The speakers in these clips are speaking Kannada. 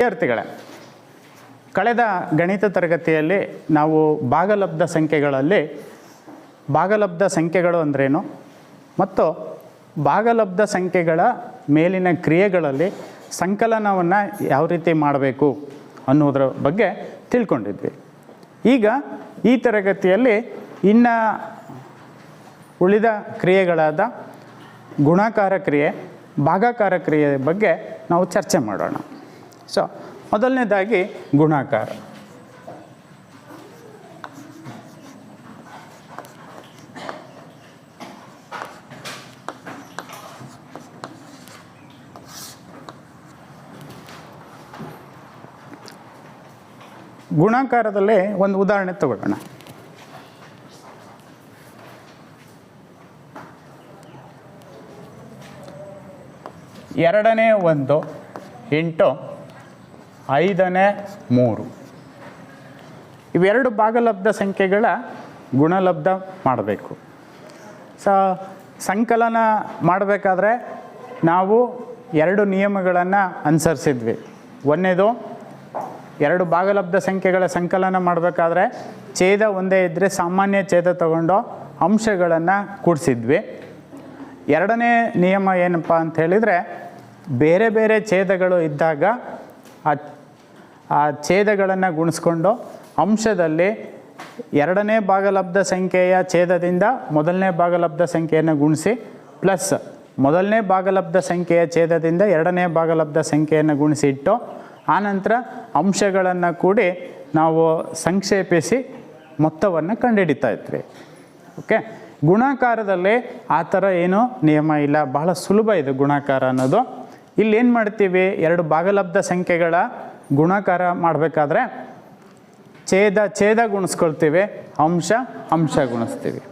ವಿದ್ಯಾರ್ಥಿಗಳೇ, ಕಳೆದ ಗಣಿತ ತರಗತಿಯಲ್ಲಿ ನಾವು ಭಾಗಲಬ್ಧ ಸಂಖ್ಯೆಗಳಲ್ಲಿ ಭಾಗಲಬ್ಧ ಸಂಖ್ಯೆಗಳು ಅಂದ್ರೇನು ಮತ್ತು ಭಾಗಲಬ್ಧ ಸಂಖ್ಯೆಗಳ ಮೇಲಿನ ಕ್ರಿಯೆಗಳಲ್ಲಿ ಸಂಕಲನವನ್ನು ಯಾವ ರೀತಿ ಮಾಡಬೇಕು ಅನ್ನೋದರ ಬಗ್ಗೆ ತಿಳ್ಕೊಂಡಿದ್ವಿ. ಈಗ ಈ ತರಗತಿಯಲ್ಲಿ ಇನ್ನು ಉಳಿದ ಕ್ರಿಯೆಗಳಾದ ಗುಣಾಕಾರ ಕ್ರಿಯೆ, ಭಾಗಾಕಾರ ಕ್ರಿಯೆ ಬಗ್ಗೆ ನಾವು ಚರ್ಚೆ ಮಾಡೋಣ. ಸೊ ಮೊದಲನೇದಾಗಿ ಗುಣಾಕಾರ. ಗುಣಾಕಾರದಲ್ಲಿ ಒಂದು ಉದಾಹರಣೆ ತಗೊಳ್ಳೋಣ. ಎರಡನೇ 1 ಇಂಟು 5ನೇ 3. ಇವೆರಡು ಭಾಗಲಬ್ಧ ಸಂಖ್ಯೆಗಳ ಗುಣಲಬ್ಧ ಮಾಡಬೇಕು. ಸಂಕಲನ ಮಾಡಬೇಕಾದ್ರೆ ನಾವು ಎರಡು ನಿಯಮಗಳನ್ನು ಅನುಸರಿಸಿದ್ವಿ. ಒಂದನೇದು, ಎರಡು ಭಾಗಲಬ್ಧ ಸಂಖ್ಯೆಗಳ ಸಂಕಲನ ಮಾಡಬೇಕಾದ್ರೆ ಛೇದ ಒಂದೇ ಇದ್ದರೆ ಸಾಮಾನ್ಯ ಛೇದ ತಗೊಂಡು ಅಂಶಗಳನ್ನು ಕೂಡಿಸಿದ್ವಿ. ಎರಡನೇ ನಿಯಮ ಏನಪ್ಪ ಅಂತ ಹೇಳಿದರೆ, ಬೇರೆ ಬೇರೆ ಛೇದಗಳು ಇದ್ದಾಗ ಆ ಛೇದಗಳನ್ನು ಗುಣಿಸ್ಕೊಂಡು ಅಂಶದಲ್ಲಿ ಎರಡನೇ ಭಾಗಲಬ್ಧ ಸಂಖ್ಯೆಯ ಛೇದದಿಂದ ಮೊದಲನೇ ಭಾಗಲಬ್ಧ ಸಂಖ್ಯೆಯನ್ನು ಗುಣಿಸಿ ಪ್ಲಸ್ ಮೊದಲನೇ ಭಾಗಲಬ್ಧ ಸಂಖ್ಯೆಯ ಛೇದದಿಂದ ಎರಡನೇ ಭಾಗಲಬ್ಧ ಸಂಖ್ಯೆಯನ್ನು ಗುಣಿಸಿ ಇಟ್ಟು ಆನಂತರ ಅಂಶಗಳನ್ನು ಕೂಡಿ ನಾವು ಸಂಕ್ಷೇಪಿಸಿ ಮೊತ್ತವನ್ನು ಕಂಡುಹಿಡಿತಾ ಇದ್ವಿ. ಓಕೆ, ಗುಣಾಕಾರದಲ್ಲಿ ಆ ಥರ ಏನೂ ನಿಯಮ ಇಲ್ಲ, ಬಹಳ ಸುಲಭ ಇದು ಗುಣಾಕಾರ ಅನ್ನೋದು. ಇಲ್ಲಿ ಏನು ಮಾಡ್ತೀವಿ, ಎರಡು ಭಾಗಲಬ್ಧ ಸಂಖ್ಯೆಗಳ ಗುಣಾಕಾರ ಮಾಡಬೇಕಾದ್ರೆ ಛೇದ ಗುಣಿಸ್ಕೊಳ್ತೀವಿ, ಅಂಶ ಗುಣಿಸ್ತೀವಿ.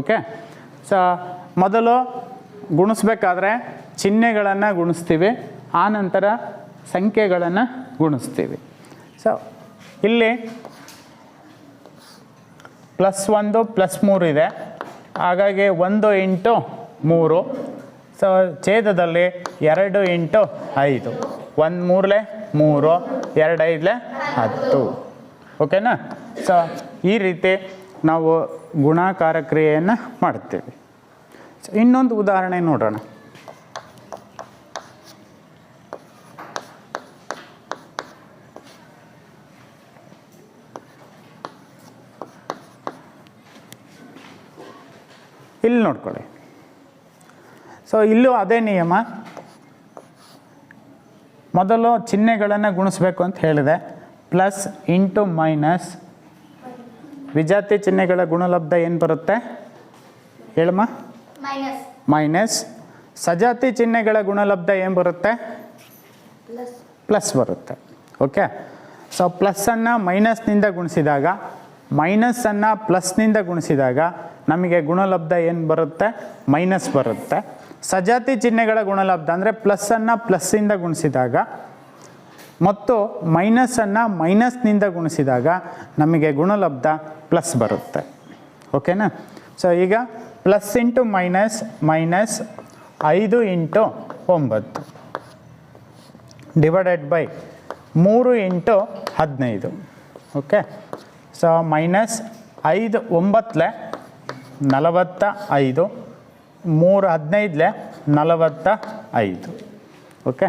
ಓಕೆ, ಸೊ ಮೊದಲು ಗುಣಿಸ್ಬೇಕಾದ್ರೆ ಚಿಹ್ನೆಗಳನ್ನು ಗುಣಿಸ್ತೀವಿ, ಆನಂತರ ಸಂಖ್ಯೆಗಳನ್ನು ಗುಣಿಸ್ತೀವಿ. ಸೊ ಇಲ್ಲಿ +1 +3 ಇದೆ, ಹಾಗಾಗಿ 1 ಇಂಟು 3. ಸೊ ಛೇದದಲ್ಲಿ 2 ಇಂಟು 5, 1 3 3, 2 5 10. ಓಕೆನಾ? ಸೊ ಈ ರೀತಿ ನಾವು ಗುಣಾಕಾರ ಕ್ರಿಯೆಯನ್ನು ಮಾಡ್ತೀವಿ. ಸೊ ಇನ್ನೊಂದು ಉದಾಹರಣೆ ನೋಡೋಣ. ಇಲ್ಲಿ ನೋಡ್ಕೊಳ್ಳಿ. ಸೊ ಇಲ್ಲೂ ಅದೇ ನಿಯಮ. ಮೊದಲು ಚಿಹ್ನೆಗಳನ್ನು ಗುಣಿಸ್ಬೇಕು ಅಂತ ಹೇಳಿದೆ. Plus into minus. ವಿಜಾತಿ ಚಿಹ್ನೆಗಳ ಗುಣಲಬ್ಧ ಏನು ಬರುತ್ತೆ ಹೇಳಮ್ಮ? ಮೈನಸ್. ಸಜಾತಿ ಚಿಹ್ನೆಗಳ ಗುಣಲಬ್ಧ ಏನು ಬರುತ್ತೆ? ಪ್ಲಸ್ ಬರುತ್ತೆ. ಓಕೆ, ಸೊ ಪ್ಲಸ್ಸನ್ನು ಮೈನಸ್ನಿಂದ ಗುಣಿಸಿದಾಗ, ಮೈನಸ್ಸನ್ನು ಪ್ಲಸ್ನಿಂದ ಗುಣಿಸಿದಾಗ ನಮಗೆ ಗುಣಲಬ್ಧ ಏನು ಬರುತ್ತೆ? ಮೈನಸ್ ಬರುತ್ತೆ. ಸಜಾತಿ ಚಿಹ್ನೆಗಳ ಗುಣಲಬ್ಧ ಅಂದರೆ ಪ್ಲಸ್ಸನ್ನು ಪ್ಲಸ್ಸಿಂದ ಗುಣಿಸಿದಾಗ ಮತ್ತು ಮೈನಸ್ಸನ್ನು ಮೈನಸ್ನಿಂದ ಗುಣಿಸಿದಾಗ ನಮಗೆ ಗುಣಲಬ್ಧ ಪ್ಲಸ್ ಬರುತ್ತೆ. ಓಕೆನಾ? ಸೊ ಈಗ plus into minus, minus 5 into 9 divided by 3 into 15. Okay, so minus 5 9 45, 3 15 45. Okay,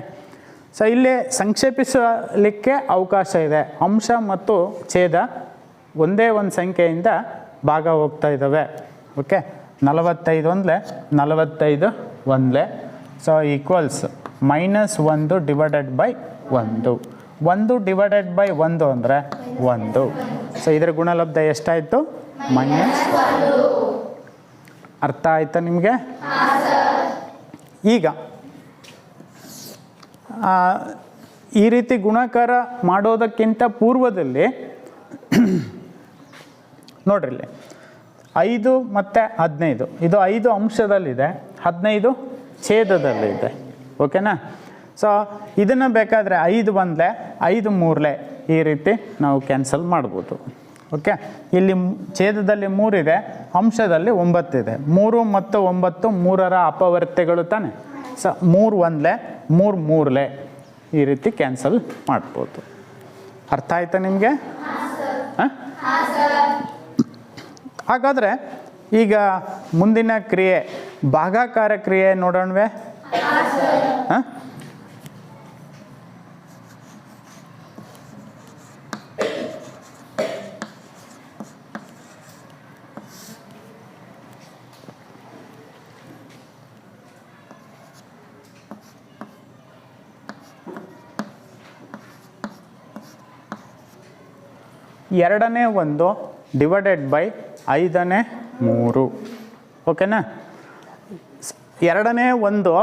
so ಇಲ್ಲಿ ಸಂಕ್ಷೇಪಿಸಲಿಕ್ಕೆ ಅವಕಾಶ ಇದೆ. ಅಂಶ ಮತ್ತು ಛೇದ ಒಂದೇ ಒಂದು ಸಂಖ್ಯೆಯಿಂದ ಭಾಗ ಹೋಗ್ತಾ ಇದ್ದಾವೆ. Okay, 45 1 45 1. So equals -1 divided by 1. 1 divided by 1 ಅಂದರೆ 1. ಸೊ ಇದರ ಗುಣಲಬ್ಧ ಎಷ್ಟಾಯಿತು? -1. ಅರ್ಥ ಆಯ್ತಾ ನಿಮಗೆ? ಈಗ ಈ ರೀತಿ ಗುಣಾಕಾರ ಮಾಡೋದಕ್ಕಿಂತ ಪೂರ್ವದಲ್ಲಿ ನೋಡ್ರಿ, 5 ಮತ್ತು 15 ಇದು 5 ಅಂಶದಲ್ಲಿದೆ, 15 ಛೇದದಲ್ಲಿದೆ. ಓಕೆನಾ? ಸೊ ಇದನ್ನು ಬೇಕಾದರೆ 5 1 5 3 ಈ ರೀತಿ ನಾವು ಕ್ಯಾನ್ಸಲ್ ಮಾಡ್ಬೋದು. ಓಕೆ, ಇಲ್ಲಿ ಛೇದದಲ್ಲಿ 3 ಇದೆ, ಅಂಶದಲ್ಲಿ 9 ಇದೆ. 3 ಮತ್ತು 9 3ರ ಅಪವರ್ತ್ಯಗಳು ತಾನೆ. ಸೊ 3 1 3 3 ಈ ರೀತಿ ಕ್ಯಾನ್ಸಲ್ ಮಾಡ್ಬೋದು. ಅರ್ಥ ಆಯ್ತಾ ನಿಮಗೆ? ಹಾಂ, ಹಾಗಾದರೆ ಈಗ ಮುಂದಿನ ಕ್ರಿಯೆ ಭಾಗಾಕಾರ ಕ್ರಿಯೆ ನೋಡೋಣವೇ? ಹಾಂ, ಎರಡನೇ 1 ಡಿವೈಡೆಡ್ ಬೈ 5ನೇ 3. ಓಕೆನಾ? ಎರಡನೇ 1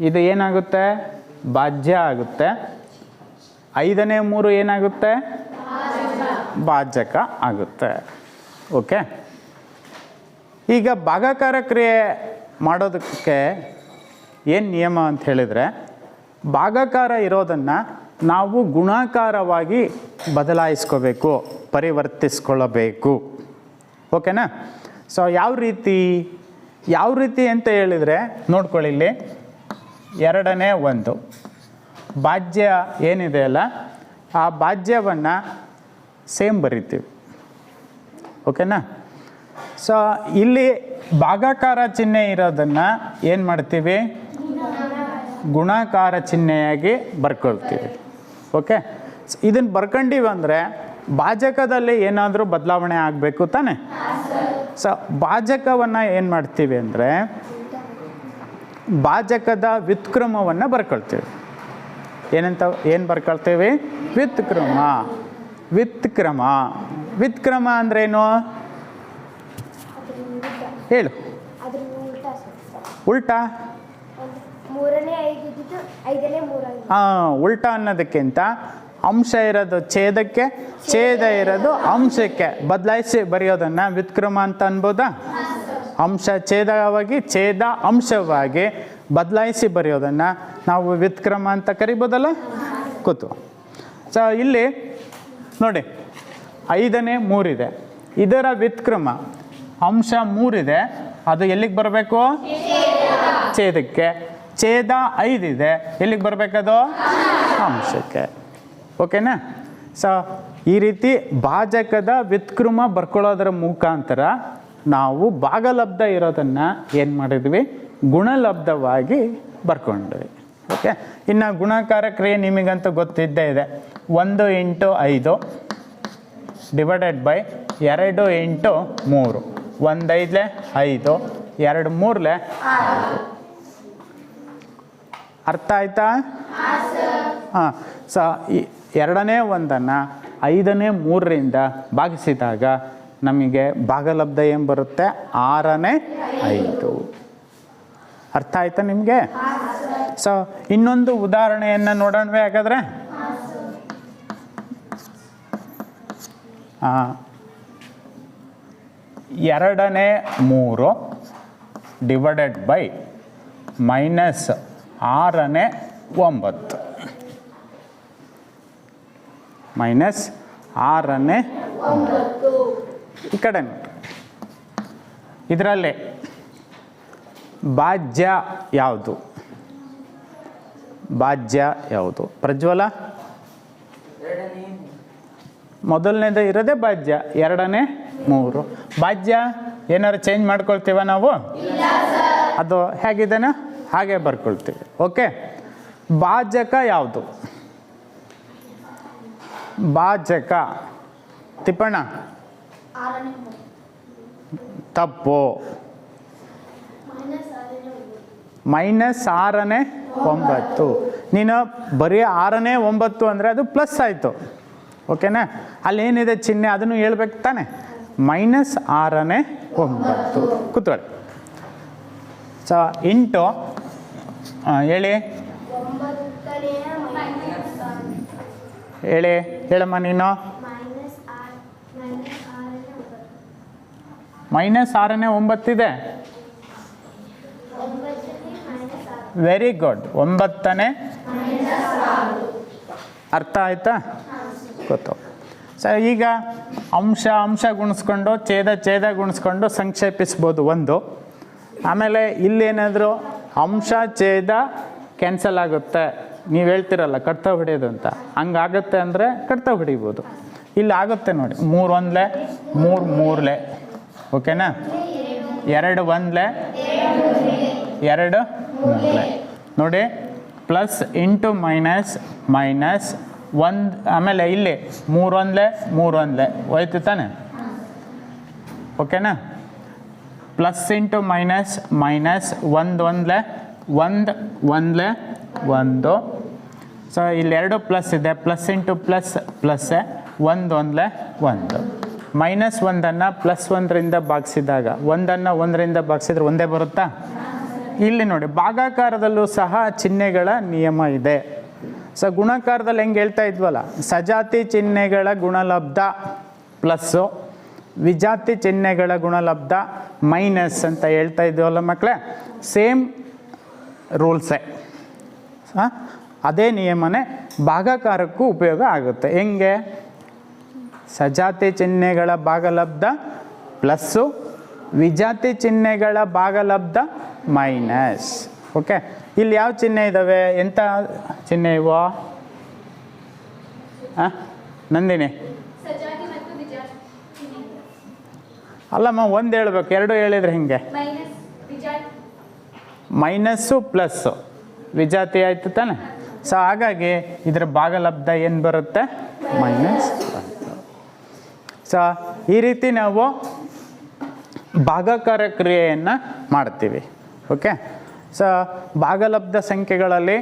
ಇದು ಏನಾಗುತ್ತೆ? ಭಾಜ್ಯ ಆಗುತ್ತೆ. 5ನೇ 3 ಏನಾಗುತ್ತೆ? ಭಾಜಕ ಆಗುತ್ತೆ. ಓಕೆ, ಈಗ ಭಾಗಾಕಾರ ಕ್ರಿಯೆ ಮಾಡೋದಕ್ಕೆ ಏನು ನಿಯಮ ಅಂತ ಹೇಳಿದರೆ, ಭಾಗಾಕಾರ ಇರೋದನ್ನು ನಾವು ಗುಣಾಕಾರವಾಗಿ ಬದಲಾಯಿಸ್ಕೋಬೇಕು, ಪರಿವರ್ತಿಸ್ಕೊಳ್ಳಬೇಕು. ಓಕೆನಾ? ಸೊ ಯಾವ ರೀತಿ ಅಂತ ಹೇಳಿದರೆ ನೋಡ್ಕೊಳ್ಳಿ, ಇಲ್ಲಿ ಎರಡನೇ 1 ಭಾಜ್ಯ ಏನಿದೆ ಅಲ್ಲ, ಆ ಭಾಜ್ಯವನ್ನು ಸೇಮ್ ಬರಿತೀವಿ. ಓಕೆನಾ? ಸೊ ಇಲ್ಲಿ ಭಾಗಾಕಾರ ಚಿಹ್ನೆ ಇರೋದನ್ನು ಏನು ಮಾಡ್ತೀವಿ? ಗುಣಾಕಾರ ಚಿಹ್ನೆಯಾಗಿ ಬರ್ಕೊಳ್ತೀವಿ. ಓಕೆ, ಇದನ್ನು ಬರ್ಕೊಂಡಿವಿ ಅಂದರೆ ಭಾಜಕದಲ್ಲಿ ಏನಾದರೂ ಬದಲಾವಣೆ ಆಗಬೇಕು ತಾನೆ. ಸೊ ಭಾಜಕವನ್ನು ಏನು ಮಾಡ್ತೀವಿ ಅಂದರೆ ಭಾಜಕದ ವ್ಯುತ್ಕ್ರಮವನ್ನು ಬರ್ಕೊಳ್ತೀವಿ. ಏನು ಬರ್ಕೊಳ್ತೀವಿ? ವ್ಯುತ್ಕ್ರಮ ಅಂದ್ರೇನು ಹೇಳು? ಉಲ್ಟಾ? ಉಲ್ಟಾ ಅನ್ನೋದಕ್ಕಿಂತ ಅಂಶ ಇರೋದು ಛೇದಕ್ಕೆ, ಛೇದ ಇರೋದು ಅಂಶಕ್ಕೆ ಬದಲಾಯಿಸಿ ಬರೆಯೋದನ್ನು ವ್ಯುತ್ಕ್ರಮ ಅಂತ ಅನ್ಬೋದಾ? ಅಂಶ ಛೇದವಾಗಿ, ಛೇದ ಅಂಶವಾಗಿ ಬದಲಾಯಿಸಿ ಬರೆಯೋದನ್ನು ನಾವು ವ್ಯುತ್ಕ್ರಮ ಅಂತ ಕರಿಬೋದಲ್ಲ. ಕೂತು. ಸೊ ಇಲ್ಲಿ ನೋಡಿ 5ನೇ 3 ಇದೆ, ಇದರ ವ್ಯುತ್ಕ್ರಮ ಅಂಶ 3 ಇದೆ, ಅದು ಎಲ್ಲಿಗೆ ಬರಬೇಕು? ಛೇದಕ್ಕೆ. ಛೇದ 5 ಇದೆ, ಎಲ್ಲಿಗೆ ಬರಬೇಕದು? ಅಂಶಕ್ಕೆ. ಓಕೆನಾ? ಸೊ ಈ ರೀತಿ ಭಾಜಕದ ವ್ಯುತ್ಕ್ರಮ ಬರ್ಕೊಳ್ಳೋದರ ಮುಖಾಂತರ ನಾವು ಭಾಗಲಬ್ಧ ಇರೋದನ್ನು ಏನು ಮಾಡಿದ್ವಿ? ಗುಣಲಬ್ಧವಾಗಿ ಬರ್ಕೊಂಡ್ವಿ. ಓಕೆ, ಇನ್ನು ಗುಣಾಕಾರ ಕ್ರಿಯೆ ನಿಮಗಂತೂ ಗೊತ್ತಿದ್ದೇ ಇದೆ. 1 × 5 ಡಿವೈಡೆಡ್ ಬೈ 2 × 3. 1 5 5, 2 3 5. ಅರ್ಥ ಆಯ್ತಾ? ಹಾಂ. ಸೊ ಈ ಎರಡನೇ 1ನ್ನು 5ನೇ 3ರಿಂದ ಭಾಗಿಸಿದಾಗ ನಮಗೆ ಭಾಗಲಬ್ಧ ಏನು ಬರುತ್ತೆ? 6ನೇ 5. ಅರ್ಥ ಆಯ್ತಾ ನಿಮಗೆ? ಸೊ ಇನ್ನೊಂದು ಉದಾಹರಣೆಯನ್ನು ನೋಡೋಣವೇ ಹಾಗಾದರೆ? ಎರಡನೇ 3 ಡಿವೈಡೆಡ್ ಬೈ -6ನೇ 9. -6ನೇ 9. ಈ ಕಡೆ ಇದರಲ್ಲಿ ಭಾಜ್ಯ ಯಾವುದು? ಪ್ರಜ್ವಲ? ಮೊದಲನೇದು ಇರೋದೇ ಭಾಜ್ಯ, 2ನೇ 3. ಭಾಜ್ಯ ಏನಾದ್ರು ಚೇಂಜ್ ಮಾಡ್ಕೊಳ್ತೀವ ನಾವು? ಅದು ಹೇಗಿದೆನೋ ಹಾಗೆ ಬರ್ಕೊಳ್ತೀವಿ. ಓಕೆ, ಭಾಜಕ ಯಾವುದು? ಭಾಜಕ ತಿಪ್ಪಣ್ಣ ತಪ್ಪು. -6ನೇ 9. ನೀನು ಬರೀ 6ನೇ 9 ಅಂದರೆ ಅದು ಪ್ಲಸ್ ಆಯಿತು. ಓಕೆನಾ? ಅಲ್ಲೇನಿದೆ ಚಿಹ್ನೆ ಅದನ್ನು ಹೇಳ್ಬೇಕು ತಾನೆ. -6ನೇ 9 ಕೂತ್ಕೊಳ್ಳಿ. ಸೊ ಇಂಟು ಹೇಳಿ ಹೇಳಮ್ಮ ನೀನು. -6ನೇ 9 ಇದೆ. Very good. 9ನೇ ಅರ್ಥ ಆಯ್ತಾ? ಗೊತ್ತು. ಸೊ ಈಗ ಅಂಶ ಗುಣಿಸ್ಕೊಂಡು ಛೇದ ಗುಣಿಸ್ಕೊಂಡು ಸಂಕ್ಷೇಪಿಸ್ಬೋದು ಒಂದು. ಆಮೇಲೆ ಇಲ್ಲೇನಾದರೂ ಅಂಶ ಛೇದ ಕ್ಯಾನ್ಸಲ್ ಆಗುತ್ತೆ, ನೀವು ಹೇಳ್ತಿರಲ್ಲ ಕಡ್ತ ಹೊಡೆಯೋದು ಅಂತ, ಹಂಗಾಗುತ್ತೆ ಅಂದರೆ ಕಡ್ತ ಹೊಡಿಬೋದು. ಇಲ್ಲಿ ಆಗುತ್ತೆ ನೋಡಿ, 3 1 3 3 ಓಕೆನಾ, 2 1 2 3 ನೋಡಿ, ಪ್ಲಸ್ ಇಂಟು ಮೈನಸ್ ಮೈನಸ್ 1, ಆಮೇಲೆ ಇಲ್ಲಿ 3 1 3 1 ಹೋಯ್ತು ತಾನೆ, ಓಕೆನಾ. Plus into minus minus 1 1 1 1 1. So ಇಲ್ಲಿ 2 ಪ್ಲಸ್ ಇದೆ, plus into plus plus 1 1 1. Minus 1ಅನ್ನು ಪ್ಲಸ್ 1ರಿಂದ ಭಾಗಿಸಿದಾಗ 1ಅನ್ನು 1ರಿಂದ ಭಾಗಿಸಿದ್ರೆ ಒಂದೇ ಬರುತ್ತಾ? ಇಲ್ಲಿ ನೋಡಿ, ಭಾಗಾಕಾರದಲ್ಲೂ ಸಹ ಚಿಹ್ನೆಗಳ ನಿಯಮ ಇದೆ. ಸೊ ಗುಣಾಕಾರದಲ್ಲಿ ಹೆಂಗೆ ಹೇಳ್ತಾ ಇದ್ವಲ್ಲ, ಸಜಾತಿ ಚಿಹ್ನೆಗಳ ಗುಣಲಬ್ಧ ಪ್ಲಸ್ಸು, ವಿಜಾತಿ ಚಿಹ್ನೆಗಳ ಗುಣಲಬ್ಧ ಮೈನಸ್ ಅಂತ ಹೇಳ್ತಾ ಇದ್ವಲ್ಲ ಮಕ್ಕಳೇ, ಸೇಮ್ ರೂಲ್ಸೇ. ಅದೇ ನಿಯಮನೇ ಭಾಗಾಕಾರಕ್ಕೂ ಉಪಯೋಗ ಆಗುತ್ತೆ. ಹೆಂಗೆ? ಸಜಾತಿ ಚಿಹ್ನೆಗಳ ಭಾಗಲಬ್ಧ ಪ್ಲಸ್ಸು, ವಿಜಾತಿ ಚಿಹ್ನೆಗಳ ಭಾಗಲಬ್ಧ ಮೈನಸ್. ಓಕೆ, ಇಲ್ಲಿ ಯಾವ ಚಿಹ್ನೆ ಇದ್ದಾವೆ? ಎಂಥ ಚಿಹ್ನೆ ಇವು? ನಂದಿನಿ ಅಲ್ಲಮ್ಮ, ಒಂದು ಹೇಳ್ಬೇಕು, 2 ಹೇಳಿದ್ರೆ ಹಿಂಗೆ. ಮೈನಸ್ಸು ಪ್ಲಸ್ಸು ವಿಜಾತಿ ಆಯಿತು ತಾನೆ. ಸೊ ಹಾಗಾಗಿ ಇದರ ಭಾಗಲಬ್ಧ ಏನು ಬರುತ್ತೆ? ಮೈನಸ್. ಸೊ ಈ ರೀತಿ ನಾವು ಭಾಗಾಕಾರ ಕ್ರಿಯೆಯನ್ನು ಮಾಡ್ತೀವಿ. ಓಕೆ, ಸೊ ಭಾಗಲಬ್ಧ ಸಂಖ್ಯೆಗಳಲ್ಲಿ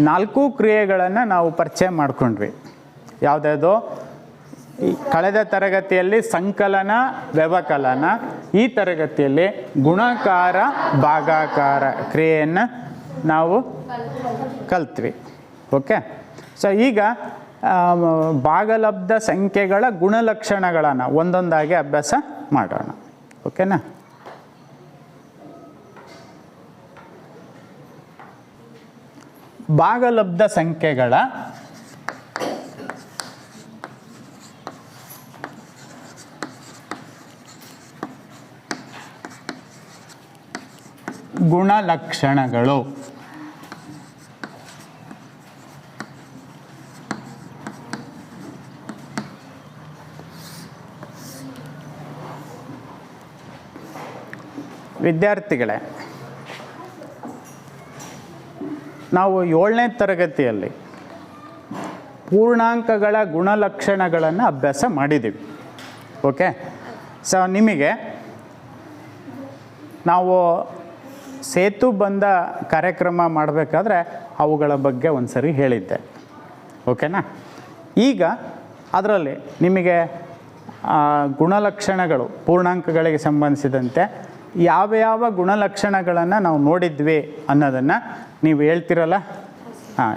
4 ಕ್ರಿಯೆಗಳನ್ನು ನಾವು ಪರಿಚಯ ಮಾಡ್ಕೊಂಡ್ವಿ. ಯಾವುದ್ಯಾವುದು? ಕಳೆದ ತರಗತಿಯಲ್ಲಿ ಸಂಕಲನ ವ್ಯವಕಲನ, ಈ ತರಗತಿಯಲ್ಲಿ ಗುಣಾಕಾರ ಭಾಗಾಕಾರ ಕ್ರಿಯೆಯನ್ನು ನಾವು ಕಲ್ತ್ವಿ. ಓಕೆ, ಸೊ ಈಗ ಭಾಗಲಬ್ಧ ಸಂಖ್ಯೆಗಳ ಗುಣಲಕ್ಷಣಗಳನ್ನು ಒಂದೊಂದಾಗಿ ಅಭ್ಯಾಸ ಮಾಡೋಣ. ಓಕೆನಾ? ಭಾಗಲಬ್ಧ ಸಂಖ್ಯೆಗಳ ಗುಣಲಕ್ಷಣಗಳು. ವಿದ್ಯಾರ್ಥಿಗಳೇ, ನಾವು 7ನೇ ತರಗತಿಯಲ್ಲಿ ಪೂರ್ಣಾಂಕಗಳ ಗುಣಲಕ್ಷಣಗಳನ್ನು ಅಭ್ಯಾಸ ಮಾಡಿದ್ದೀವಿ. ಓಕೆ, ಸೊ ನಿಮಗೆ ನಾವು ಸೇತು ಬಂಧ ಕಾರ್ಯಕ್ರಮ ಮಾಡಬೇಕಾದ್ರೆ ಅವುಗಳ ಬಗ್ಗೆ ಒಂದು ಸರಿ ಹೇಳಿದ್ದೆ. ಓಕೆನಾ? ಈಗ ಅದರಲ್ಲಿ ನಿಮಗೆ ಗುಣಲಕ್ಷಣಗಳು ಪೂರ್ಣಾಂಕಗಳಿಗೆ ಸಂಬಂಧಿಸಿದಂತೆ ಯಾವ ಗುಣಲಕ್ಷಣಗಳನ್ನು ನಾವು ನೋಡಿದ್ವಿ ಅನ್ನೋದನ್ನು ನೀವು ಹೇಳ್ತಿರಲ್ಲ.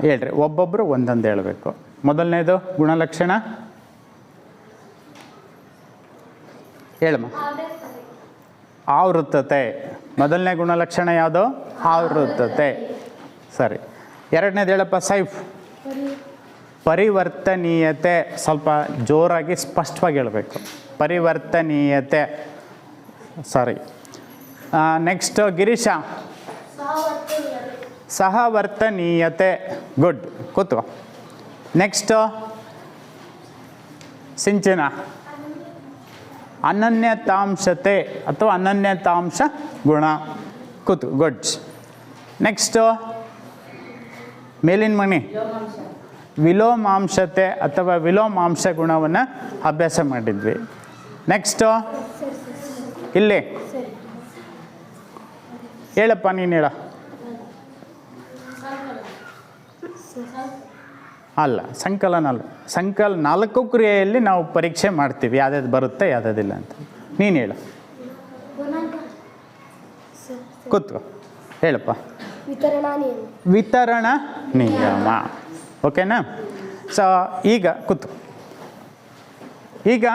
ಹೇಳ್ರಿ, ಒಬ್ಬೊಬ್ಬರು ಒಂದೊಂದು ಹೇಳಬೇಕು. ಮೊದಲನೇದು ಗುಣಲಕ್ಷಣ ಹೇಳಮ್ಮ. ಆವೃತ್ತತೆ. ಮೊದಲನೇ ಗುಣಲಕ್ಷಣ ಯಾವುದು? ಆವೃತ್ತತೆ. ಸರಿ. ಎರಡನೇದು ಹೇಳಪ್ಪ ಸೈಫ್. ಪರಿವರ್ತನೀಯತೆ. ಸ್ವಲ್ಪ ಜೋರಾಗಿ ಸ್ಪಷ್ಟವಾಗಿ ಹೇಳಬೇಕು. ಪರಿವರ್ತನೀಯತೆ. ಸರಿ. ನೆಕ್ಸ್ಟ್ ಗಿರೀಶ. ಸಹವರ್ತನೀಯತೆ. ಗುಡ್, ಕೂತು. ನೆಕ್ಸ್ಟು ಸಿಂಚನ. ಅನನ್ಯತಾಂಶತೆ ಅಥವಾ ಅನನ್ಯತಾಂಶ ಗುಣ. ಕೂತು, ಗುಡ್. ನೆಕ್ಸ್ಟು ಮೇಲಿನ ಮಣಿ. ವಿಲೋಮಾಂಶತೆ ಅಥವಾ ವಿಲೋಮಾಂಶ ಗುಣವನ್ನು ಅಭ್ಯಾಸ ಮಾಡಿದ್ವಿ. ನೆಕ್ಸ್ಟು ಇಲ್ಲಿ ಹೇಳಪ್ಪ, ನೀನು ಹೇಳ. ಅಲ್ಲ, ಸಂಕಲನ ಅಲ್ಲ. 4 ಕ್ರಿಯೆಯಲ್ಲಿ ನಾವು ಪರೀಕ್ಷೆ ಮಾಡ್ತೀವಿ, ಯಾವ್ದು ಬರುತ್ತೆ ಯಾವುದಿಲ್ಲ ಅಂತ. ನೀನು ಹೇಳು. ಕೂತ್ಕೋ, ಹೇಳಪ್ಪ. ವಿತರಣಾ ನಿಯಮ. ಓಕೆನಾ? ಸೊ ಈಗ ಕೂತು. ಈಗ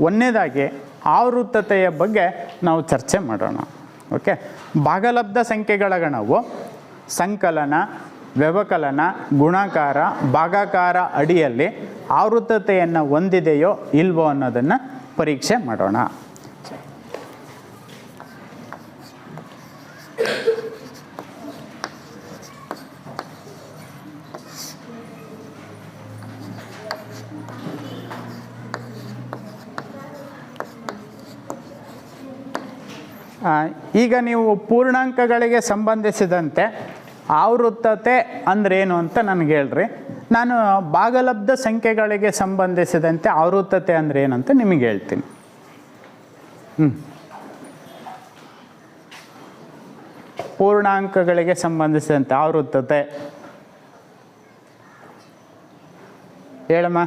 ಒಂದನೇದಾಗಿ ಆವೃತ್ತತೆಯ ಬಗ್ಗೆ ನಾವು ಚರ್ಚೆ ಮಾಡೋಣ. ಓಕೆ, ಭಾಗಲಬ್ಧ ಸಂಖ್ಯೆಗಳ ಗಣವು ಸಂಕಲನ, ವ್ಯವಕಲನ, ಗುಣಾಕಾರ, ಭಾಗಾಕಾರ ಅಡಿಯಲ್ಲಿ ಆವೃತ್ತತೆಯನ್ನು ಹೊಂದಿದೆಯೋ ಇಲ್ವೋ ಅನ್ನೋದನ್ನು ಪರೀಕ್ಷೆ ಮಾಡೋಣ. ಈಗ ನೀವು ಪೂರ್ಣಾಂಕಗಳಿಗೆ ಸಂಬಂಧಿಸಿದಂತೆ ಆವೃತ್ತತೆ ಅಂದ್ರೇನು ಅಂತ ನನಗೆ ಹೇಳ್ರಿ. ನಾನು ಭಾಗಲಬ್ಧ ಸಂಖ್ಯೆಗಳಿಗೆ ಸಂಬಂಧಿಸಿದಂತೆ ಆವೃತ್ತತೆ ಅಂದ್ರೆ ಏನಂತ ನಿಮಗೆ ಹೇಳ್ತೀನಿ. ಪೂರ್ಣಾಂಕಗಳಿಗೆ ಸಂಬಂಧಿಸಿದಂತೆ ಆವೃತ್ತತೆ ಹೇಳಮ್ಮ.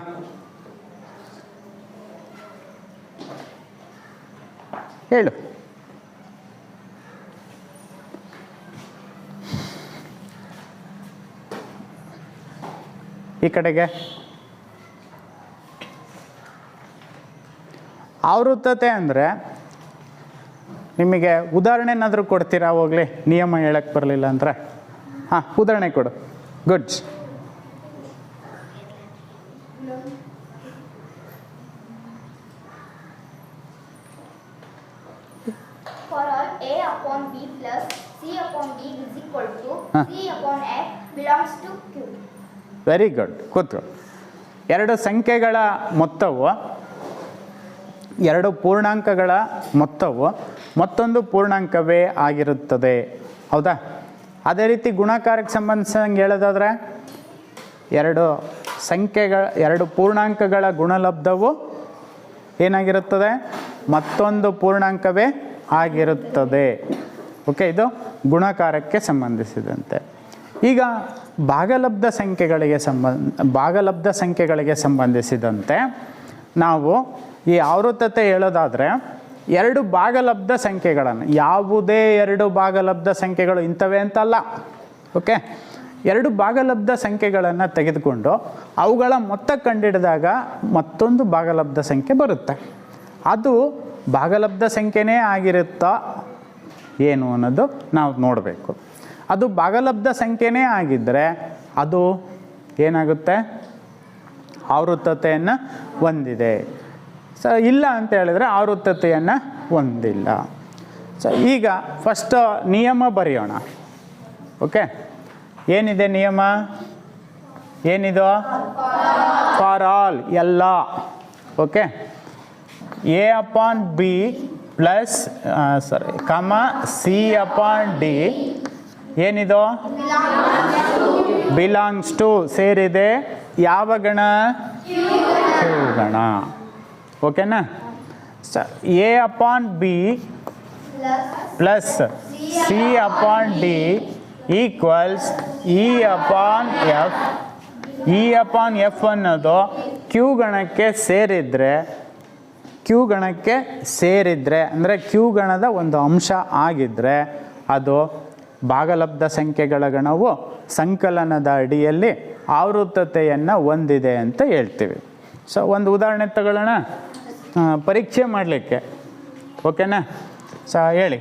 ಹೇಳು. ಈ ಕಡೆಗೆ ಆವೃತ್ತತೆ ಅಂದರೆ ನಿಮಗೆ ಉದಾಹರಣೆ ಏನಾದರೂ ಕೊಡ್ತೀರಾ? ಹೋಗ್ಲಿ, ನಿಯಮ ಹೇಳಕ್ಕೆ ಬರಲಿಲ್ಲ ಅಂದರೆ. ಹಾಂ, ಉದಾಹರಣೆ ಕೊಡು. Good. For all A upon B plus C upon D is equal to C upon F belongs to Q. Very good. ಕೂತ್ಕೊ. ಎರಡು ಸಂಖ್ಯೆಗಳ ಮೊತ್ತವು, ಎರಡು ಪೂರ್ಣಾಂಕಗಳ ಮೊತ್ತವು ಮತ್ತೊಂದು ಪೂರ್ಣಾಂಕವೇ ಆಗಿರುತ್ತದೆ. ಹೌದಾ? ಅದೇ ರೀತಿ ಗುಣಾಕಾರಕ್ಕೆ ಸಂಬಂಧಿಸಿದಂಗೆ ಹೇಳೋದಾದರೆ ಎರಡು ಪೂರ್ಣಾಂಕಗಳ ಗುಣಲಬ್ಧವು ಏನಾಗಿರುತ್ತದೆ? ಮತ್ತೊಂದು ಪೂರ್ಣಾಂಕವೇ ಆಗಿರುತ್ತದೆ. ಓಕೆ, ಇದು ಗುಣಾಕಾರಕ್ಕೆ ಸಂಬಂಧಿಸಿದಂತೆ. ಈಗ ಭಾಗಲಬ್ಧ ಸಂಖ್ಯೆಗಳಿಗೆ ಸಂಬಂಧಿಸಿದಂತೆ ನಾವು ಈ ಆವೃತ್ತತೆ ಹೇಳೋದಾದರೆ ಎರಡು ಭಾಗಲಬ್ಧ ಸಂಖ್ಯೆಗಳನ್ನು, ಯಾವುದೇ ಎರಡು ಭಾಗಲಬ್ಧ ಸಂಖ್ಯೆಗಳು ಇಂಥವೇ ಅಂತಲ್ಲ. ಓಕೆ, ಎರಡು ಭಾಗಲಬ್ಧ ಸಂಖ್ಯೆಗಳನ್ನು ತೆಗೆದುಕೊಂಡು ಅವುಗಳ ಮೊತ್ತ ಕಂಡುಹಿಡಿದಾಗ ಮತ್ತೊಂದು ಭಾಗಲಬ್ಧ ಸಂಖ್ಯೆ ಬರುತ್ತೆ. ಅದು ಭಾಗಲಬ್ಧ ಸಂಖ್ಯೆನೇ ಆಗಿರುತ್ತಾ ಏನು ಅನ್ನೋದು ನಾವು ನೋಡಬೇಕು. ಅದು ಭಾಗಲಬ್ಧ ಸಂಖ್ಯೆನೇ ಆಗಿದ್ದರೆ ಅದು ಏನಾಗುತ್ತೆ? ಆವೃತ್ತತೆಯನ್ನು ಹೊಂದಿದೆ. ಸೊ ಇಲ್ಲ ಅಂತ ಹೇಳಿದ್ರೆ ಆವೃತ್ತತೆಯನ್ನು ಹೊಂದಿಲ್ಲ. ಸೊ ಈಗ ಫಸ್ಟ್ ನಿಯಮ ಬರೆಯೋಣ. ಓಕೆ, ಏನಿದೆ ನಿಯಮ? ಏನಿದು? ಫಾರ್ ಆಲ್, ಎಲ್ಲ. Okay, A upon B plus C upon D ಏನಿದು? ಬಿಲಾಂಗ್ಸ್ ಟು ಸೇರಿದೆ ಯಾವ ಗಣ? ಕ್ಯೂ ಗಣ. ಓಕೆನಾ? A upon B plus C upon D equals E upon F. E upon F ಅನ್ನೋದು ಕ್ಯೂ ಗಣಕ್ಕೆ ಸೇರಿದ್ರೆ ಅಂದರೆ ಕ್ಯೂ ಗಣದ ಒಂದು ಅಂಶ ಆಗಿದ್ದರೆ ಅದು ಭಾಗಲಬ್ಧ ಸಂಖ್ಯೆಗಳ ಗಣವು ಸಂಕಲನದ ಅಡಿಯಲ್ಲಿ ಆವೃತ್ತತೆಯನ್ನು ಹೊಂದಿದೆ ಅಂತ ಹೇಳ್ತೀವಿ. ಸೊ ಒಂದು ಉದಾಹರಣೆ ತಗೊಳ್ಳೋಣ ಪರೀಕ್ಷೆ ಮಾಡಲಿಕ್ಕೆ. ಓಕೆನಾ? ಸೊ ಹೇಳಿ.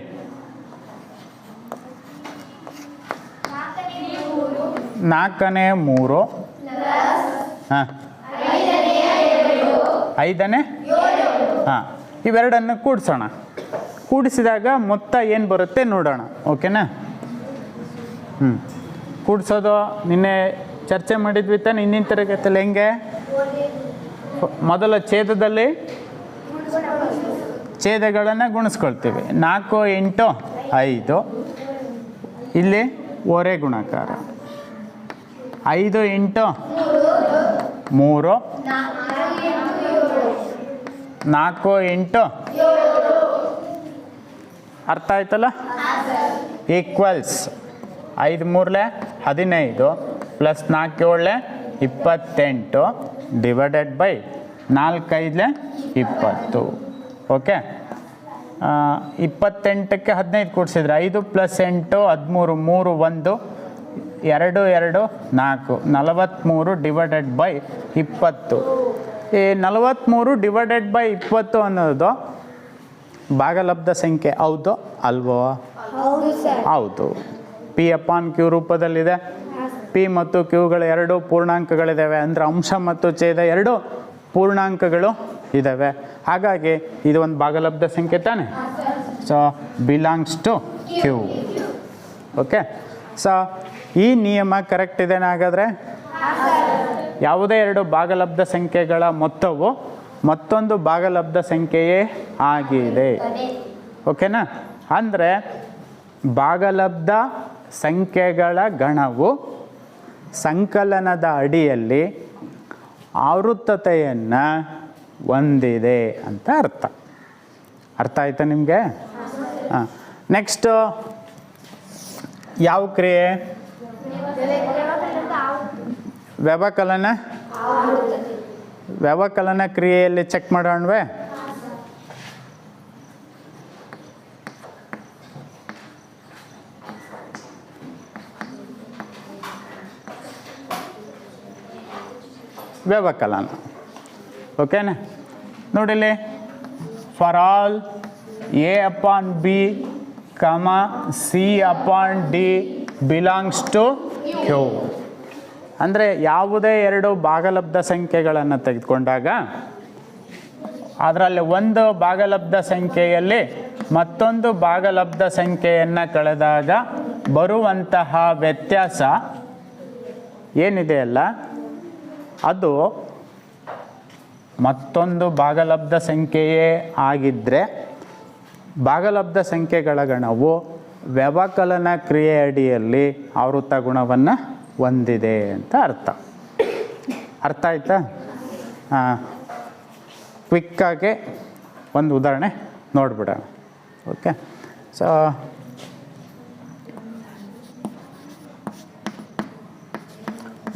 4ನೇ 3 ಹಾಂ 5ನೇ ಹಾಂ ಇವೆರಡನ್ನು ಕೂಡಿಸೋಣ. ಕೂಡಿಸಿದಾಗ ಮೊತ್ತ ಏನು ಬರುತ್ತೆ ನೋಡೋಣ. ಓಕೆನಾ? ಕೂಡಿಸೋದು ನಿನ್ನೆ ಚರ್ಚೆ ಮಾಡಿದ್ವಿ ತಾನೆ ಹಿಂದಿನ ತರಗತಿಯಲ್ಲಿ. ಹೆಂಗೆ? ಮೊದಲ ಛೇದದಲ್ಲಿ ಛೇದಗಳನ್ನು ಗುಣಿಸ್ಕೊಳ್ತೀವಿ. 4 8 5 ಇಲ್ಲಿ ಓರೆ ಗುಣಾಕಾರ. 5 8 3 4 8 ಅರ್ಥ ಆಯ್ತಲ್ಲ? Equals 5 3 15 plus 4 7 28 divided by 4 5 20. Okay, 28ಕ್ಕೆ 15 ಕೂಡಿಸಿದ್ರೆ 5 ಪ್ಲಸ್ 8 13 3 1 2 2 4 43 ಡಿವೈಡೆಡ್ ಬೈ 20. ಈ 43 ಡಿವೈಡೆಡ್ ಬೈ 20 ಅನ್ನೋದು ಭಾಗಲಬ್ಧ ಸಂಖ್ಯೆ ಹೌದು ಅಲ್ವೋ? ಹೌದು. ಪಿ ಅಪಾನ್ ಕ್ಯೂ ರೂಪದಲ್ಲಿದೆ. ಪಿ ಮತ್ತು ಕ್ಯೂಗಳು ಎರಡು ಪೂರ್ಣಾಂಕಗಳಿದ್ದಾವೆ, ಅಂದರೆ ಅಂಶ ಮತ್ತು ಛೇದ ಎರಡು ಪೂರ್ಣಾಂಕಗಳು ಇದ್ದಾವೆ. ಹಾಗಾಗಿ ಇದು ಒಂದು ಭಾಗಲಬ್ಧ ಸಂಖ್ಯೆ ತಾನೆ. So belongs to Q. Okay, so ಈ ನಿಯಮ ಕರೆಕ್ಟ್ ಇದೆ. ಹಾಗಾದರೆ ಯಾವುದೇ ಎರಡು ಭಾಗಲಬ್ಧ ಸಂಖ್ಯೆಗಳ ಮೊತ್ತವು ಮತ್ತೊಂದು ಭಾಗಲಬ್ಧ ಸಂಖ್ಯೆಯೇ ಆಗಿದೆ. ಓಕೆನಾ? ಅಂದರೆ ಭಾಗಲಬ್ಧ ಸಂಖ್ಯೆಗಳ ಗಣವು ಸಂಕಲನದ ಅಡಿಯಲ್ಲಿ ಆವೃತ್ತತೆಯನ್ನು ಹೊಂದಿದೆ ಅಂತ ಅರ್ಥ. ಅರ್ಥ ಆಯ್ತಾ ನಿಮಗೆ? ಹಾಂ. ನೆಕ್ಸ್ಟು ಯಾವ ಕ್ರಿಯೆ? ವ್ಯವಕಲನ. ವ್ಯವಕಲನ ಕ್ರಿಯೆಯಲ್ಲಿ ಚೆಕ್ ಮಾಡೋಣವೇ? ವ್ಯವಕಲನ. ಓಕೆನಾ? ನೋಡಿಲಿ, for all A upon B comma C upon D belongs to Q. ಅಂದರೆ ಯಾವುದೇ ಎರಡು ಭಾಗಲಬ್ಧ ಸಂಖ್ಯೆಗಳನ್ನು ತೆಗೆದುಕೊಂಡಾಗ ಅದರಲ್ಲಿ ಒಂದು ಭಾಗಲಬ್ಧ ಸಂಖ್ಯೆಯಲ್ಲಿ ಮತ್ತೊಂದು ಭಾಗಲಬ್ಧ ಸಂಖ್ಯೆಯನ್ನು ಕಳೆದಾಗ ಬರುವಂತಹ ವ್ಯತ್ಯಾಸ ಏನಿದೆಯಲ್ಲ, ಅದು ಮತ್ತೊಂದು ಭಾಗಲಬ್ಧ ಸಂಖ್ಯೆಯೇ ಆಗಿದ್ದರೆ ಭಾಗಲಬ್ಧ ಸಂಖ್ಯೆಗಳ ಗಣವು ವ್ಯವಕಲನ ಕ್ರಿಯೆ ಅಡಿಯಲ್ಲಿ ಆವೃತ್ತ ಗುಣವನ್ನು ಹೊಂದಿದೆ ಅಂತ ಅರ್ಥ. ಅರ್ಥ ಆಯ್ತಾ? ಕ್ವಿಕ್ಕಾಗಿ ಒಂದು ಉದಾಹರಣೆ ನೋಡಿಬಿಡೋಣ. ಓಕೆ, ಸೊ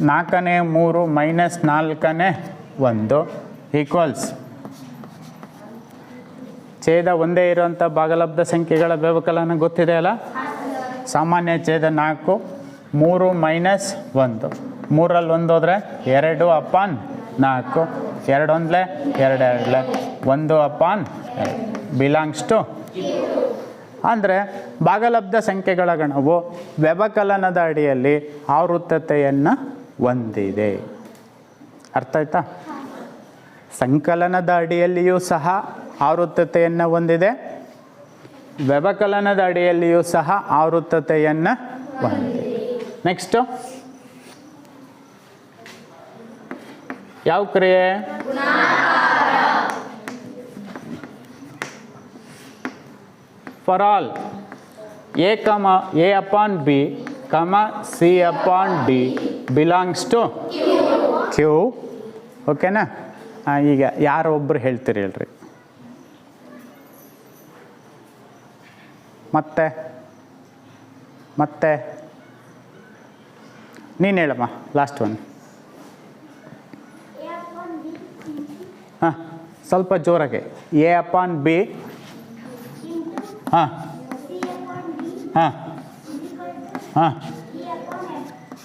4ನೇ 3 ಮೈನಸ್ 4ನೇ 1 ಈಕ್ವಲ್ಸ್ ಛೇದ ಒಂದೇ ಇರುವಂಥ ಭಾಗಲಬ್ಧ ಸಂಖ್ಯೆಗಳ ವ್ಯವಕಲನ ಗೊತ್ತಿದೆ ಅಲ್ಲ? ಸಾಮಾನ್ಯ ಛೇದ 4, 3 ಮೈನಸ್ 1, 3ರಲ್ಲಿ 1 ಹೋದರೆ 2 ಅಪಾನ್ 4, 2 1 2 1 ಅಪಾನ್ ಬಿಲಾಂಗ್ಸ್ ಟು. ಅಂದರೆ ಭಾಗಲಬ್ಧ ಸಂಖ್ಯೆಗಳ ಗಣವು ವ್ಯವಕಲನದ ಅಡಿಯಲ್ಲಿ ಆವೃತ್ತತೆಯನ್ನು ಹೊಂದಿದೆ. ಅರ್ಥ ಆಯ್ತಾ? ಸಂಕಲನದ ಅಡಿಯಲ್ಲಿಯೂ ಸಹ ಆವೃತ್ತತೆಯನ್ನು ಹೊಂದಿದೆ, ವ್ಯವಕಲನದ ಅಡಿಯಲ್ಲಿಯೂ ಸಹ ಆವೃತ್ತತೆಯನ್ನು ಹೊಂದಿದೆ. ನೆಕ್ಸ್ಟು ಯಾವ ಕ್ರಿಯೆ? For all A upon B comma C upon D belongs to Q. ಓಕೆನಾ? ಈಗ ಯಾರೋ ಒಬ್ಬರು ಹೇಳ್ತೀರಿ ಹೇಳ್ರಿ. ಮತ್ತೆ ನೀನು ಹೇಳಮ್ಮ, ಲಾಸ್ಟ್ ಒನ್. ಹಾಂ, ಸ್ವಲ್ಪ ಜೋರಾಗೆ. A upon B. ಹಾಂ ಹಾಂ ಹಾಂ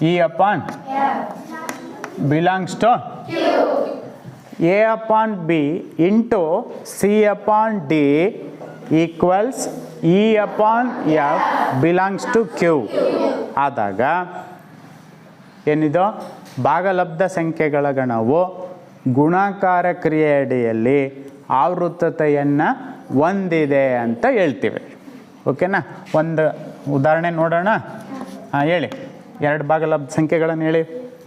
E upon belongs to A upon B into C upon D equals E upon F belongs to Q ಆದಾಗ ಏನಿದು? ಭಾಗಲಬ್ಧ ಸಂಖ್ಯೆಗಳ ಗಣವು ಗುಣಾಕಾರ ಕ್ರಿಯೆ ಅಡಿಯಲ್ಲಿ ಆವೃತ್ತತೆಯನ್ನು ಹೊಂದಿದೆ ಅಂತ ಹೇಳ್ತೀವಿ. ಓಕೆನಾ? ಒಂದು ಉದಾಹರಣೆ ನೋಡೋಣ. ಹಾಂ, ಹೇಳಿ. 2 ಭಾಗಲಬ್ಧ ಸಂಖ್ಯೆಗಳನ್ನು ಹೇಳಿ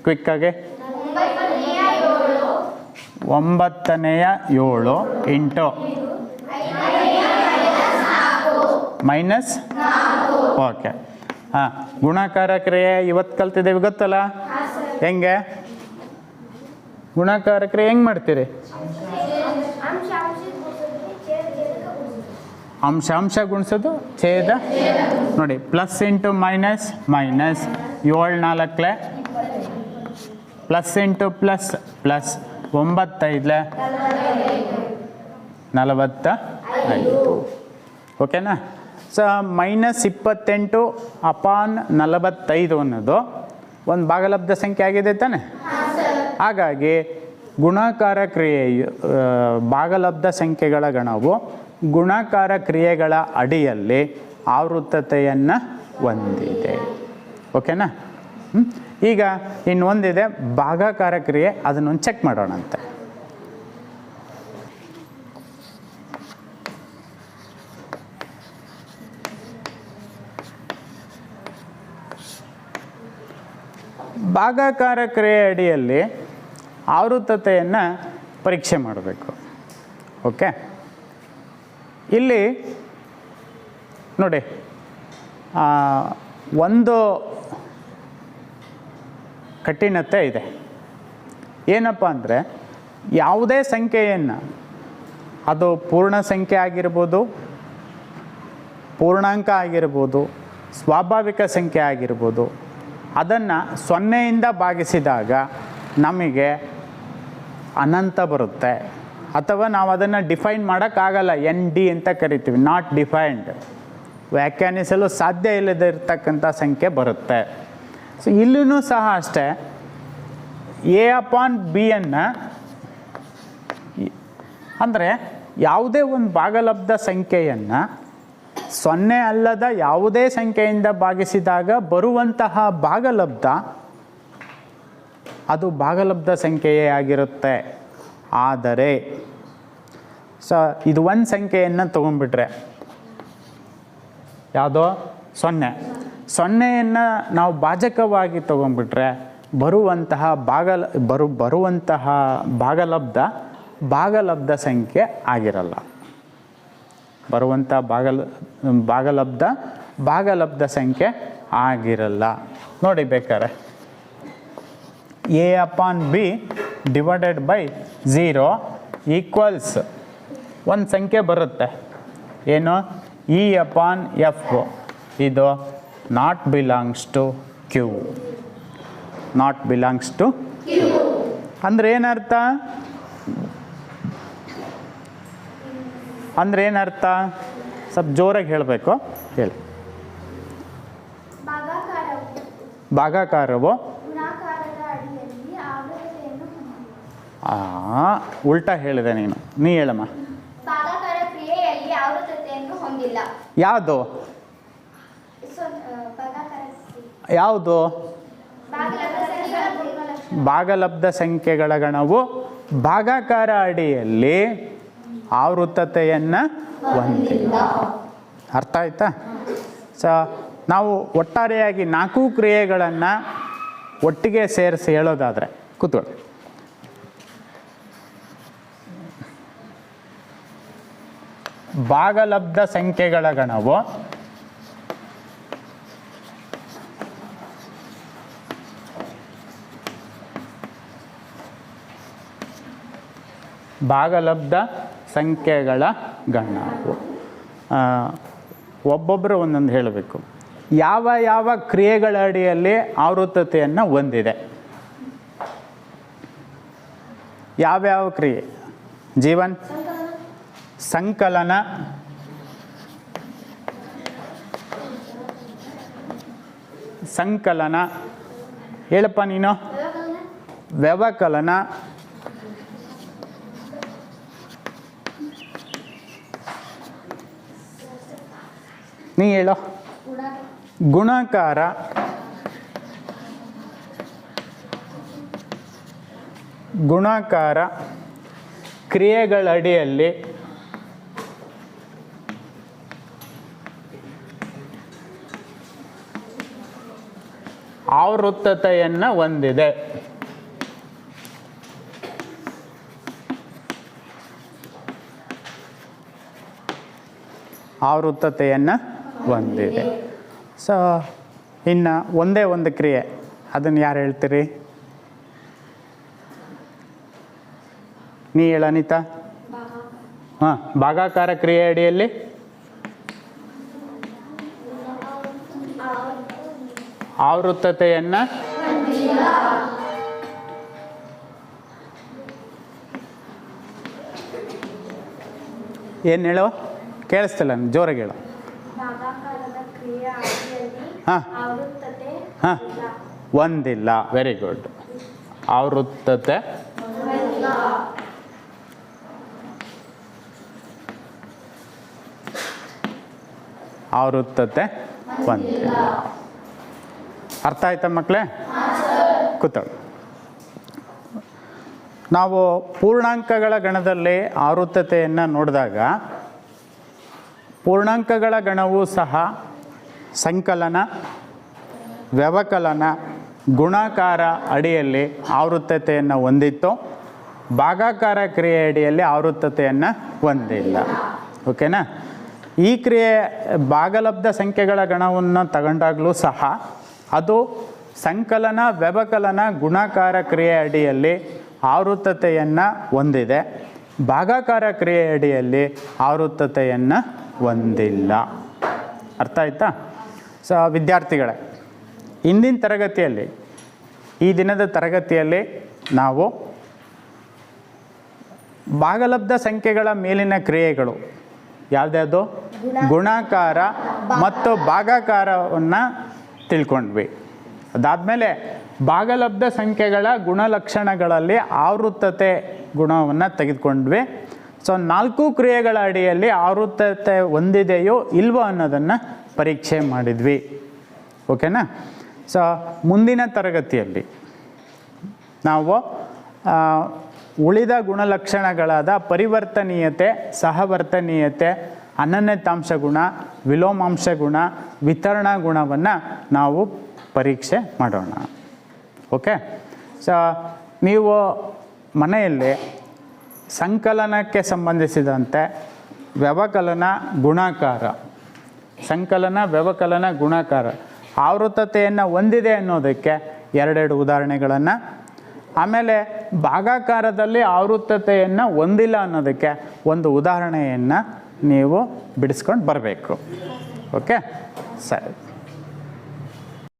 ಕ್ವಿಕ್ಕಾಗೆ. 9ನೇ 7 ಇಂಟು ಮೈನಸ್. ಓಕೆ, ಹಾಂ. ಗುಣಾಕಾರ ಕ್ರಿಯೆ ಇವತ್ತು ಕಲ್ತಿದ್ದೇವೆ ಗೊತ್ತಲ್ಲ? ಹೆಂಗೆ ಗುಣಾಕಾರ ಕ್ರಿಯೆ ಹೆಂಗೆ ಮಾಡ್ತೀರಿ? ಅಂಶ ಗುಣಿಸೋದು ಛೇದ. ನೋಡಿ, plus into minus minus 7 4 plus into plus plus 9 5 45. ಓಕೆನಾ? ಸೊ -28 ಅಪಾನ್ 45 ಅನ್ನೋದು ಒಂದು ಭಾಗಲಬ್ಧ ಸಂಖ್ಯೆ ಆಗಿದೆ ತಾನೆ? ಹಾಗಾಗಿ ಗುಣಾಕಾರ ಕ್ರಿಯೆಯು ಭಾಗಲಬ್ಧ ಸಂಖ್ಯೆಗಳ ಗಣವು ಗುಣಾಕಾರ ಕ್ರಿಯೆಗಳ ಅಡಿಯಲ್ಲಿ ಆವೃತ್ತತೆಯನ್ನು ಹೊಂದಿದೆ. ಓಕೆನಾ? ಈಗ ಇನ್ನೊಂದಿದೆ ಭಾಗಾಕಾರ ಕ್ರಿಯೆ, ಅದನ್ನೊಂದು ಚೆಕ್ ಮಾಡೋಣಂತೆ. ಭಾಗಾಕಾರ ಕ್ರಿಯೆ ಅಡಿಯಲ್ಲಿ ಆವೃತ್ತತೆಯನ್ನು ಪರೀಕ್ಷೆ ಮಾಡಬೇಕು. ಓಕೆ, ಇಲ್ಲಿ ನೋಡಿ, ಒಂದು ಕಠಿಣತೆ ಇದೆ. ಏನಪ್ಪ ಅಂದರೆ, ಯಾವುದೇ ಸಂಖ್ಯೆಯನ್ನು, ಅದು ಪೂರ್ಣ ಸಂಖ್ಯೆ ಆಗಿರ್ಬೋದು, ಪೂರ್ಣಾಂಕ ಆಗಿರ್ಬೋದು, ಸ್ವಾಭಾವಿಕ ಸಂಖ್ಯೆ ಆಗಿರ್ಬೋದು, ಅದನ್ನು 0ಯಿಂದ ಭಾಗಿಸಿದಾಗ ನಮಗೆ ಅನಂತ ಬರುತ್ತೆ. ಅಥವಾ ನಾವು ಅದನ್ನು ಡಿಫೈನ್ ಮಾಡೋಕ್ಕಾಗಲ್ಲ, ND ಅಂತ ಕರಿತೀವಿ, ನಾಟ್ ಡಿಫೈನ್ಡ್, ವ್ಯಾಖ್ಯಾನಿಸಲು ಸಾಧ್ಯ ಇಲ್ಲದೆ ಇರತಕ್ಕಂಥ ಸಂಖ್ಯೆ ಬರುತ್ತೆ. ಸೊ ಇಲ್ಲೂ ಸಹ ಅಷ್ಟೇ, A/Bಯನ್ನು ಅಂದರೆ ಯಾವುದೇ ಒಂದು ಭಾಗಲಬ್ಧ ಸಂಖ್ಯೆಯನ್ನು 0 ಅಲ್ಲದ ಯಾವುದೇ ಸಂಖ್ಯೆಯಿಂದ ಭಾಗಿಸಿದಾಗ ಬರುವಂತಹ ಭಾಗಲಬ್ಧ ಅದು ಭಾಗಲಬ್ಧ ಸಂಖ್ಯೆಯೇ ಆಗಿರುತ್ತೆ. ಆದರೆ ಇದು ಒಂದು ಸಂಖ್ಯೆಯನ್ನು ತೊಗೊಂಡ್ಬಿಟ್ರೆ, ಯಾವುದೋ 0ಯನ್ನು ನಾವು ಭಾಜಕವಾಗಿ ತೊಗೊಂಡ್ಬಿಟ್ರೆ ಬರುವಂತಹ ಭಾಗಲಬ್ಧ ಸಂಖ್ಯೆ ಆಗಿರಲ್ಲ. ಬರುವಂಥ ಭಾಗಲಬ್ಧ ಸಂಖ್ಯೆ ಆಗಿರಲ್ಲ. ನೋಡಿ ಬೇಕಾರೆ, A/B ಡಿವೈಡೆಡ್ ಬೈ 0 ಈಕ್ವಲ್ಸ್ ಒಂದು ಸಂಖ್ಯೆ ಬರುತ್ತೆ. ಏನು? E/F. ಇದು not belongs to Q. Not belongs to ಅಂದರೆ ಏನರ್ಥ? ಸ್ವಲ್ಪ ಜೋರಾಗಿ ಹೇಳಬೇಕು. ಹೇಳಿ. ಭಾಗಾಕಾರವು ಉಲ್ಟಾ ಹೇಳಿದೆ ನೀನು. ನೀ ಹೇಳಮ್ಮ. ಭಾಗಾಕಾರ ಕ್ರಿಯೆಯಲ್ಲಿ ಆವೃತ್ತತೆಯನ್ನು ಹೊಂದಿಲ್ಲ. ಯಾವುದು? ಯಾವುದು? ಭಾಗಲಬ್ಧ ಸಂಖ್ಯೆಗಳ ಗಣವು ಭಾಗಾಕಾರ ಅಡಿಯಲ್ಲಿ ಆವೃತ್ತತೆಯನ್ನು ಹೊಂದಿಲ್ಲ. ಅರ್ಥ ಆಯ್ತಾ? ನಾವು ಒಟ್ಟಾರೆಯಾಗಿ 4 ಕ್ರಿಯೆಗಳನ್ನು ಒಟ್ಟಿಗೆ ಸೇರಿಸಿ ಹೇಳೋದಾದರೆ, ಕೂತ್ಕೊಳ್ಳಿ. ಭಾಗಲಬ್ಧ ಸಂಖ್ಯೆಗಳ ಗಣವು ಗಣವು ಒಬ್ಬೊಬ್ಬರು ಒಂದೊಂದು ಹೇಳಬೇಕು. ಯಾವ ಕ್ರಿಯೆಗಳ ಅಡಿಯಲ್ಲಿ ಆವೃತ್ತತೆಯನ್ನು ಹೊಂದಿದೆ? ಯಾವ್ಯಾವ ಕ್ರಿಯೆ? ಜೀವನ್, ಸಂಕಲನ, ಹೇಳಪ್ಪ ನೀನು. ವ್ಯವಕಲನ, ನೀ ಹೇಳೋ. ಗುಣಾಕಾರ, ಕ್ರಿಯೆಗಳ ಅಡಿಯಲ್ಲಿ ಆವೃತ್ತತೆಯನ್ನು ಹೊಂದಿದೆ. ಇನ್ನು ಒಂದೇ ಒಂದು ಕ್ರಿಯೆ, ಅದನ್ನು ಯಾರು ಹೇಳ್ತೀರಿ? ನೀ ಹೇಳ ಅನಿತಾ. ಭಾಗಾಕಾರ ಕ್ರಿಯೆ ಅಡಿಯಲ್ಲಿ ಆವೃತ್ತತೆಯನ್ನು ಏನು ಹೇಳೋ? ಕೇಳಿಸ್ತಿಲ್ಲ, ಜೋರಾಗಿ ಹೇಳೋ. ಒಂದಿಲ್ಲ. Very good. ಆವೃತ್ತತೆ ಒಂದಿಲ್ಲ. ಅರ್ಥ ಆಯ್ತಾ ಮಕ್ಕಳೇ? ಕೂತಳು. ನಾವು ಪೂರ್ಣಾಂಕಗಳ ಗಣದಲ್ಲಿ ಆವೃತ್ತತೆಯನ್ನು ನೋಡಿದಾಗ, ಪೂರ್ಣಾಂಕಗಳ ಗಣವೂ ಸಹ ಸಂಕಲನ, ವ್ಯವಕಲನ, ಗುಣಾಕಾರ ಅಡಿಯಲ್ಲಿ ಆವೃತ್ತತೆಯನ್ನು ಹೊಂದಿತ್ತು. ಭಾಗಾಕಾರ ಕ್ರಿಯೆ ಅಡಿಯಲ್ಲಿ ಆವೃತ್ತತೆಯನ್ನು ಹೊಂದಿಲ್ಲ. ಓಕೆನಾ? ಈ ಕ್ರಿಯೆ ಭಾಗಲಬ್ಧ ಸಂಖ್ಯೆಗಳ ಗಣವನ್ನು ತಗೊಂಡಾಗಲೂ ಸಹ ಅದು ಸಂಕಲನ ವ್ಯವಕಲನ ಗುಣಾಕಾರ ಕ್ರಿಯೆ ಅಡಿಯಲ್ಲಿ ಆವೃತ್ತತೆಯನ್ನು ಹೊಂದಿದೆ. ಭಾಗಾಕಾರ ಕ್ರಿಯೆ ಅಡಿಯಲ್ಲಿ ಆವೃತ್ತತೆಯನ್ನು ಹೊಂದಿಲ್ಲ. ಅರ್ಥ ಆಯ್ತಾ? ಸೊ ವಿದ್ಯಾರ್ಥಿಗಳೇ, ಇಂದಿನ ತರಗತಿಯಲ್ಲಿ, ಈ ದಿನದ ತರಗತಿಯಲ್ಲಿ ನಾವು ಭಾಗಲಬ್ಧ ಸಂಖ್ಯೆಗಳ ಮೇಲಿನ ಕ್ರಿಯೆಗಳು ಯಾವುದ್ಯಾವುದು, ಗುಣಾಕಾರ ಮತ್ತು ಭಾಗಾಕಾರವನ್ನು ತಿಳ್ಕೊಂಡ್ವಿ. ಅದಾದಮೇಲೆ ಭಾಗಲಬ್ಧ ಸಂಖ್ಯೆಗಳ ಗುಣಲಕ್ಷಣಗಳಲ್ಲಿ ಆವೃತ್ತತೆ ಗುಣವನ್ನು ತೆಗೆದುಕೊಂಡ್ವಿ. ಸೊ 4 ಕ್ರಿಯೆಗಳ ಅಡಿಯಲ್ಲಿ ಆವೃತ್ತತೆ ಹೊಂದಿದೆಯೋ ಇಲ್ವೋ ಅನ್ನೋದನ್ನು ಪರೀಕ್ಷೆ ಮಾಡಿದ್ವಿ. ಓಕೆನಾ? ಸೊ ಮುಂದಿನ ತರಗತಿಯಲ್ಲಿ ನಾವು ಉಳಿದ ಗುಣಲಕ್ಷಣಗಳಾದ ಪರಿವರ್ತನೀಯತೆ, ಸಹವರ್ತನೀಯತೆ, ಅನನ್ಯತಾಂಶ ಗುಣ, ವಿಲೋಮಾಂಶ ಗುಣ, ವಿತರಣಾ ಗುಣವನ್ನು ನಾವು ಪರೀಕ್ಷೆ ಮಾಡೋಣ. ಓಕೆ? ಸೊ ನೀವು ಮನೆಯಲ್ಲಿ ಸಂಕಲನಕ್ಕೆ ಸಂಬಂಧಿಸಿದಂತೆ ವ್ಯವಕಲನ, ಗುಣಾಕಾರ, ಸಂಕಲನ, ವ್ಯವಕಲನ, ಗುಣಾಕಾರ ಆವೃತ್ತತೆಯನ್ನು ಹೊಂದಿದೆ ಅನ್ನೋದಕ್ಕೆ 2 ಉದಾಹರಣೆಗಳನ್ನು, ಆಮೇಲೆ ಭಾಗಾಕಾರದಲ್ಲಿ ಆವೃತ್ತತೆಯನ್ನು ಹೊಂದಿಲ್ಲ ಅನ್ನೋದಕ್ಕೆ 1 ಉದಾಹರಣೆಯನ್ನು ನೀವು ಬಿಡಿಸ್ಕೊಂಡು ಬರಬೇಕು. ಓಕೆ? ಸರಿ.